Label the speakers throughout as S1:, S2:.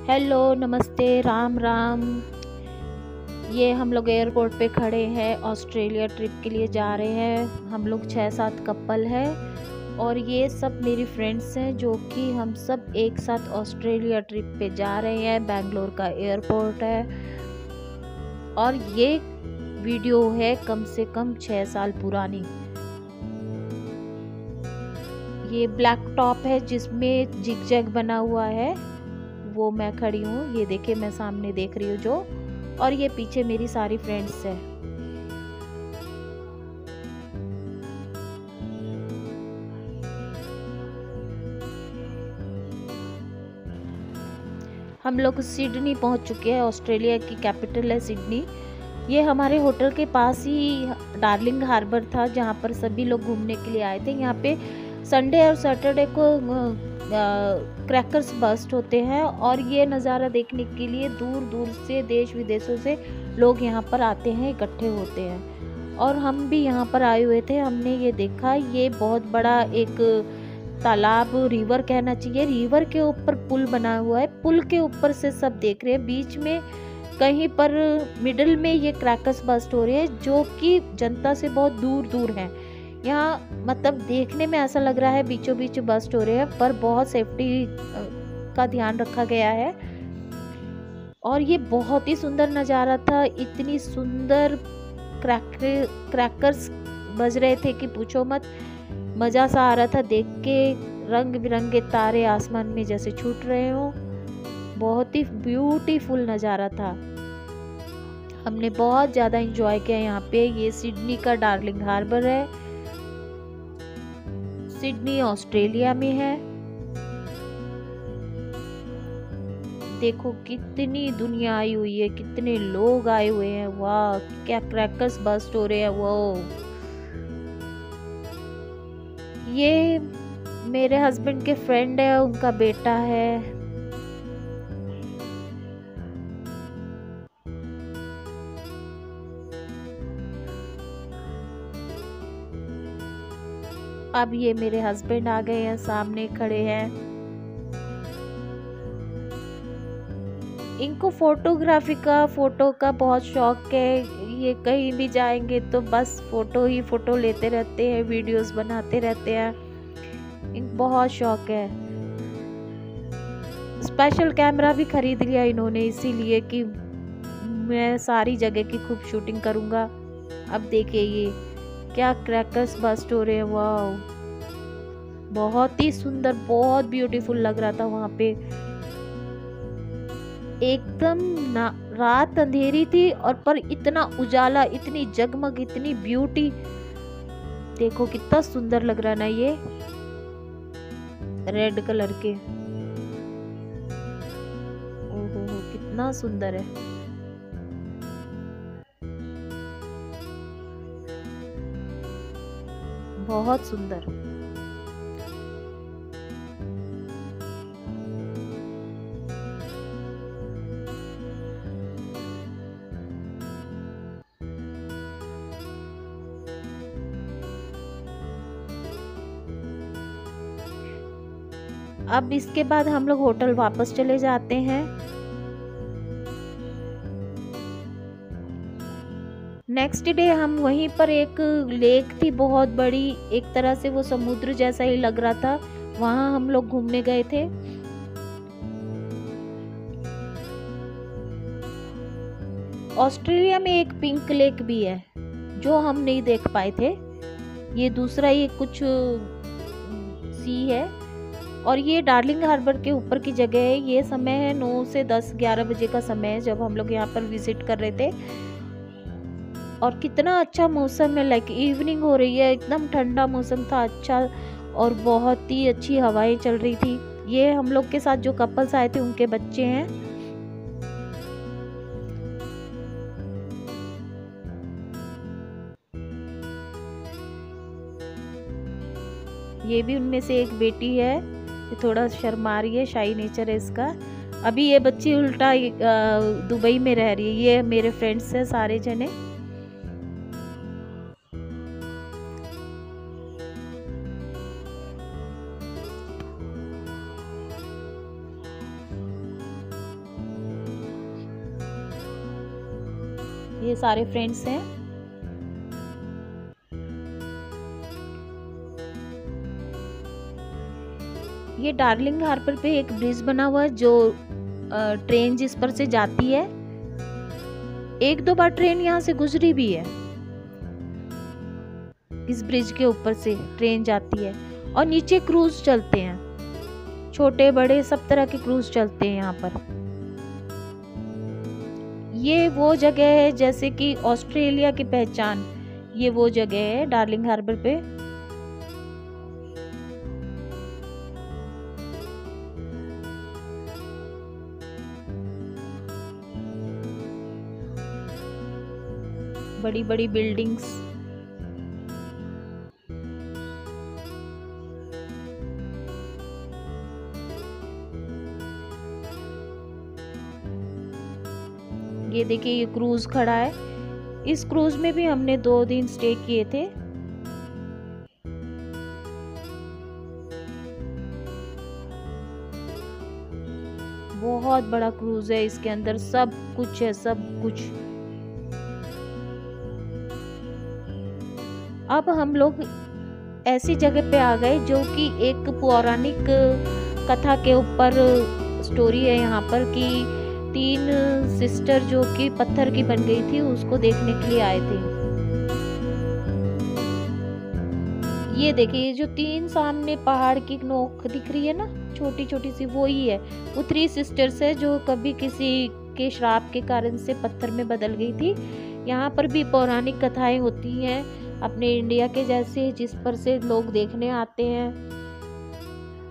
S1: Hello, नमस्ते, राम राम। ये हम लोग एयरपोर्ट पे खड़े हैं, ऑस्ट्रेलिया ट्रिप के लिए जा रहे हैं। हम लोग 6-7 कपल हैं और ये सब मेरी फ्रेंड्स हैं जो कि हम सब एक साथ ऑस्ट्रेलिया ट्रिप पे जा रहे हैं। बेंगलोर का एयरपोर्ट है और ये वीडियो है कम से कम 6 साल पुरानी। ये ब्लैक टॉप है जिसमें जिग जैग बना हुआ है, वो मैं खड़ी हूँ। ये देखिए, मैं सामने देख रही हूँ जो, और ये पीछे मेरी सारी फ्रेंड्स है। हम लोग सिडनी पहुंच चुके हैं। ऑस्ट्रेलिया की कैपिटल है सिडनी। ये हमारे होटल के पास ही डार्लिंग हार्बर था जहाँ पर सभी लोग घूमने के लिए आए थे। यहाँ पे संडे और सैटरडे को क्रैकर्स बस्ट होते हैं और ये नज़ारा देखने के लिए दूर दूर से, देश विदेशों से लोग यहाँ पर आते हैं, इकट्ठे होते हैं। और हम भी यहाँ पर आए हुए थे। हमने ये देखा, ये बहुत बड़ा एक तालाब, रिवर कहना चाहिए, रिवर के ऊपर पुल बना हुआ है। पुल के ऊपर से सब देख रहे हैं। बीच में कहीं पर मिडिल में ये क्रैकर्स बस्ट हो रहे हैं जो कि जनता से बहुत दूर दूर है। यहाँ मतलब देखने में ऐसा लग रहा है बीचों बीच बस्ट हो रहे हैं, पर बहुत सेफ्टी का ध्यान रखा गया है। और ये बहुत ही सुंदर नज़ारा था। इतनी सुंदर क्रैकर्स बज रहे थे कि पूछो मत। मज़ा सा आ रहा था देख के। रंग बिरंगे तारे आसमान में जैसे छूट रहे हो। बहुत ही ब्यूटीफुल नज़ारा था। हमने बहुत ज़्यादा एंजॉय किया यहाँ पे। ये सिडनी का डार्लिंग हार्बर है। सिडनी ऑस्ट्रेलिया में है। देखो कितनी दुनिया आई हुई है, कितने लोग आए हुए हैं। वाह, क्या क्रैकर्स बस्ट हो रहे हैं। वो ये मेरे हस्बैंड के फ्रेंड है, उनका बेटा है। अब ये मेरे हस्बैंड आ गए हैं, सामने खड़े हैं। इनको फोटोग्राफी का, फोटो का बहुत शौक है। ये कहीं भी जाएंगे तो बस फोटो ही फोटो लेते रहते हैं, वीडियोस बनाते रहते हैं। इनको बहुत शौक है। स्पेशल कैमरा भी खरीद लिया इन्होंने, इसीलिए कि मैं सारी जगह की खूब शूटिंग करूँगा। अब देखिए ये क्या क्रैकर्स बस्ट हो रहे हैं। वाह, बहुत ही सुंदर, बहुत ब्यूटीफुल लग रहा था वहाँ पे। एकदम रात अंधेरी थी और पर इतना उजाला, इतनी जगमग, इतनी ब्यूटी। देखो कितना सुंदर लग रहा ना ये रेड कलर के। ओहो, कितना सुंदर है। बहुत सुंदर। अब इसके बाद हम लोग होटल वापस चले जाते हैं। नेक्स्ट डे हम वहीं पर, एक लेक थी बहुत बड़ी, एक तरह से वो समुद्र जैसा ही लग रहा था, वहां हम लोग घूमने गए थे। ऑस्ट्रेलिया में एक पिंक लेक भी है जो हम नहीं देख पाए थे। ये दूसरा ही कुछ सी है और ये डार्लिंग हार्बर के ऊपर की जगह है। ये समय है 9 से 10-11 बजे का समय है जब हम लोग यहाँ पर विजिट कर रहे थे। और कितना अच्छा मौसम है, लाइक इवनिंग हो रही है, एकदम ठंडा मौसम था, अच्छा, और बहुत ही अच्छी हवाएं चल रही थी। ये हम लोग के साथ जो कपल्स आए थे उनके बच्चे हैं। ये भी उनमें से एक बेटी है। ये थोड़ा शर्मा रही है, शाई नेचर है इसका। अभी ये बच्ची उल्टा दुबई में रह रही है। ये मेरे फ्रेंड्स हैं सारे जने। ये सारे फ्रेंड्स हैं। ये डार्लिंग हार्बर पे एक ब्रिज बना हुआ है जो ट्रेन जिस पर से जाती है। एक दो बार ट्रेन यहाँ से गुजरी भी है। इस ब्रिज के ऊपर से ट्रेन जाती है और नीचे क्रूज चलते हैं, छोटे बड़े सब तरह के क्रूज चलते हैं यहाँ पर। ये वो जगह है जैसे कि ऑस्ट्रेलिया की पहचान, ये वो जगह है डार्लिंग हार्बर पे। बड़ी बड़ी बिल्डिंग्स, ये देखिए ये क्रूज खड़ा है। इस क्रूज में भी हमने 2 दिन स्टे किए थे। बहुत बड़ा क्रूज है, इसके अंदर सब कुछ है, सब कुछ। अब हम लोग ऐसी जगह पे आ गए जो कि एक पौराणिक कथा के ऊपर स्टोरी है यहाँ पर कि 3 सिस्टर जो कि पत्थर की बन गई थी उसको देखने के लिए आए थे। ये देखिए ये जो 3 सामने पहाड़ की नोक दिख रही है ना, छोटी छोटी सी, वो ही है। वो 3 सिस्टर्स है जो कभी किसी के श्राप के कारण से पत्थर में बदल गई थी। यहाँ पर भी पौराणिक कथाएं होती हैं अपने इंडिया के जैसे, जिस पर से लोग देखने आते हैं।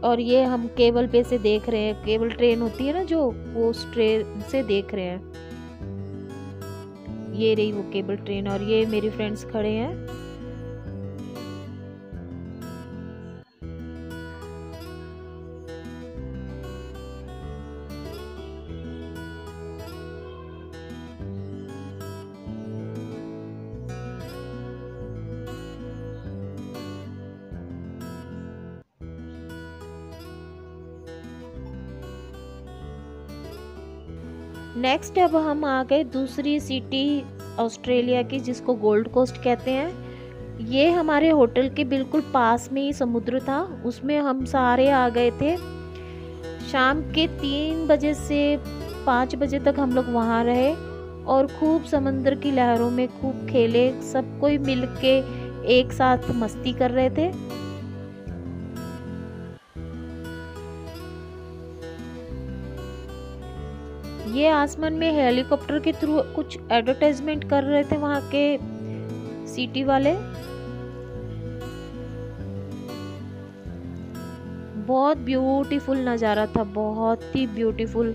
S1: और ये हम केबल पे से देख रहे हैं, केबल ट्रेन होती है ना जो, वो उस ट्रेन से देख रहे हैं। ये रही वो केबल ट्रेन और ये मेरे फ्रेंड्स खड़े हैं। नेक्स्ट अब हम आ गए दूसरी सिटी ऑस्ट्रेलिया की जिसको गोल्ड कोस्ट कहते हैं। ये हमारे होटल के बिल्कुल पास में ही समुद्र था, उसमें हम सारे आ गए थे। शाम के 3 बजे से 5 बजे तक हम लोग वहाँ रहे और खूब समंदर की लहरों में खूब खेले, सब कोई मिल के एक साथ मस्ती कर रहे थे। ये आसमान में हेलीकॉप्टर के थ्रू कुछ एडवर्टाइजमेंट कर रहे थे वहाँ के सिटी वाले। बहुत ब्यूटीफुल नज़ारा था, बहुत ही ब्यूटीफुल।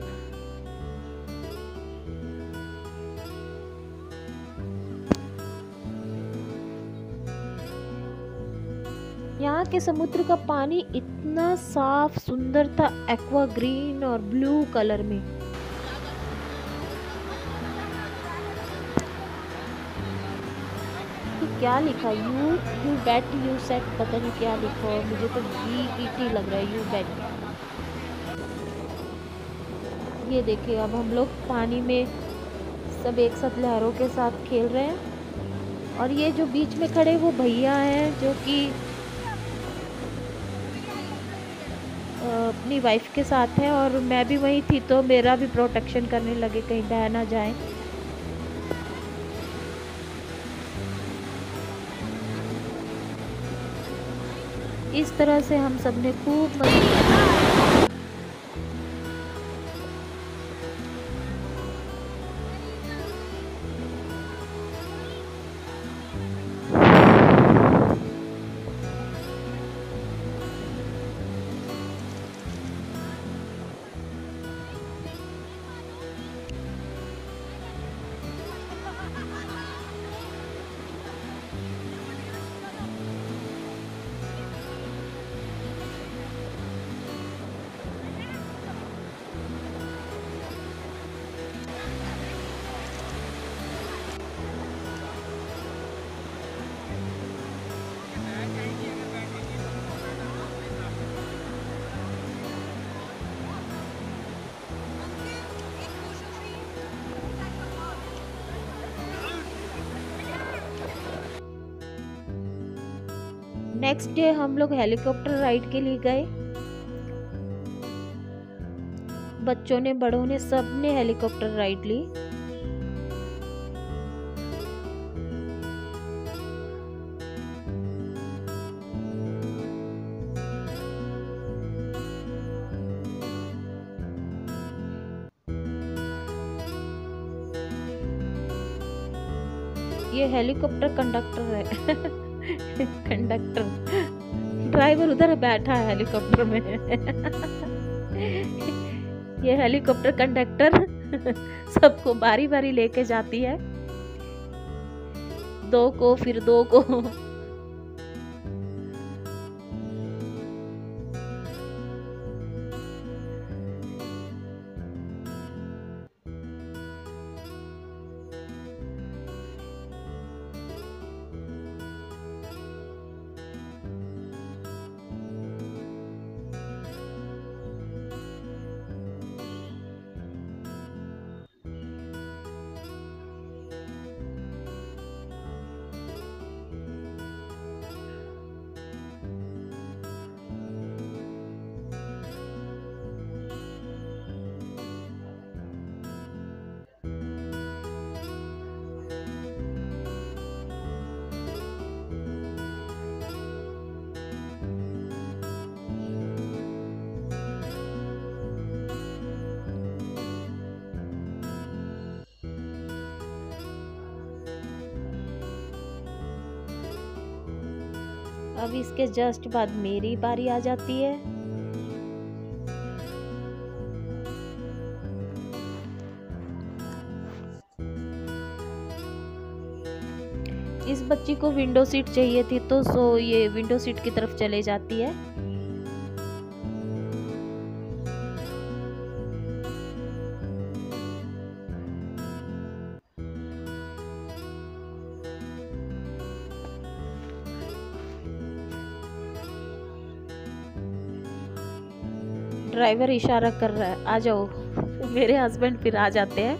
S1: यहाँ के समुद्र का पानी इतना साफ सुंदर था, एक्वा ग्रीन और ब्लू कलर में। क्या लिखा, यू बेट यू सेट, पता नहीं क्या लिखा है, मुझे तो BET लग रहा है, यू बेट। ये देखिए अब हम लोग पानी में सब एक साथ लहरों के साथ खेल रहे हैं। और ये जो बीच में खड़े वो भैया हैं जो कि अपनी वाइफ के साथ हैं और मैं भी वहीं थी तो मेरा भी प्रोटेक्शन करने लगे कहीं बह ना जाए। इस तरह से हम सब ने खूब मजे किए। नेक्स्ट डे हम लोग हेलीकॉप्टर राइड के लिए गए। बच्चों ने, बड़ों ने, सब ने हेलीकॉप्टर राइड ली। ये हेलीकॉप्टर कंडक्टर है। कंडक्टर, ड्राइवर उधर बैठा है हेलीकॉप्टर में। ये हेलीकॉप्टर कंडक्टर सबको बारी बारी लेके जाती है, दो को फिर दो को। अब इसके जस्ट बाद मेरी बारी आ जाती है। इस बच्ची को विंडो सीट चाहिए थी, तो ये विंडो सीट की तरफ चले जाती है। ड्राइवर इशारा कर रहा है, आ जाओ। मेरे हस्बैंड फिर आ जाते हैं।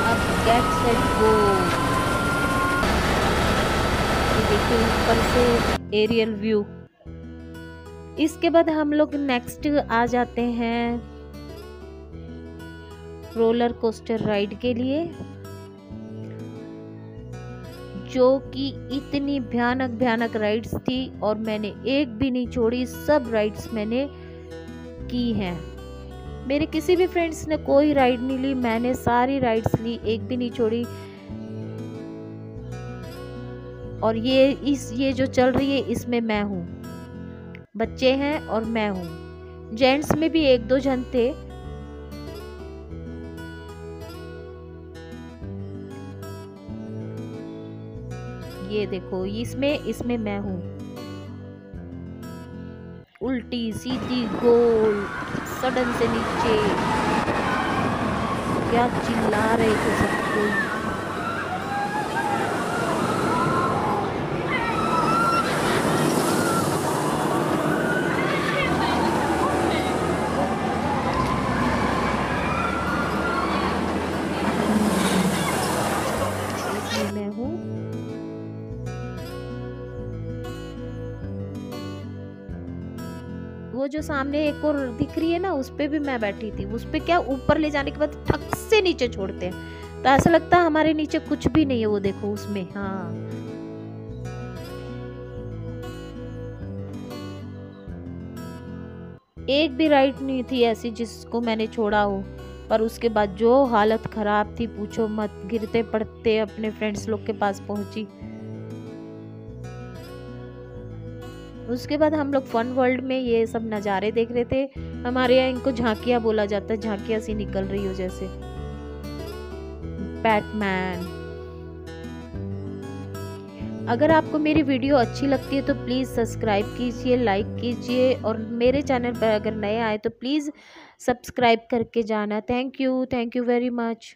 S1: अब गेट सेट गो। देखिए ऊपर से एरियल व्यू। इसके बाद हम लोग नेक्स्ट आ जाते हैं रोलर कोस्टर राइड के लिए, जो कि इतनी भयानक भयानक राइड्स थी और मैंने एक भी नहीं छोड़ी, सब राइड्स मैंने की हैं। मेरे किसी भी फ्रेंड्स ने कोई राइड नहीं ली, मैंने सारी राइड्स ली, एक भी नहीं छोड़ी। और ये जो चल रही है इसमें मैं हूँ, बच्चे हैं और मैं हूँ। जेंट्स में भी एक दो जन थे। ये देखो इसमें मैं हूँ। उल्टी सीधी गोल, सडन से नीचे। क्या चिल्ला रहे थे सब कोई। इसमें मैं हूँ। वो जो सामने एक और दिख रही है ना, उस पे भी मैं बैठी थी। उस पे क्या, ऊपर ले जाने के बाद ठक से नीचे छोड़ते हैं, तो ऐसा लगता है हमारे नीचे कुछ भी नहीं है। वो देखो उसमें, हाँ। एक भी राइड नहीं थी ऐसी जिसको मैंने छोड़ा हो, पर उसके बाद जो हालत खराब थी पूछो मत। गिरते पड़ते अपने फ्रेंड्स लोग के पास पहुंची। उसके बाद हम लोग फन वर्ल्ड में ये सब नज़ारे देख रहे थे। हमारे यहाँ इनको झांकियाँ बोला जाता है, झांकियाँ सी निकल रही हो जैसे। बैटमैन। अगर आपको मेरी वीडियो अच्छी लगती है तो प्लीज़ सब्सक्राइब कीजिए, लाइक कीजिए, और मेरे चैनल पर अगर नए आए तो प्लीज़ सब्सक्राइब करके जाना। Thank you very much.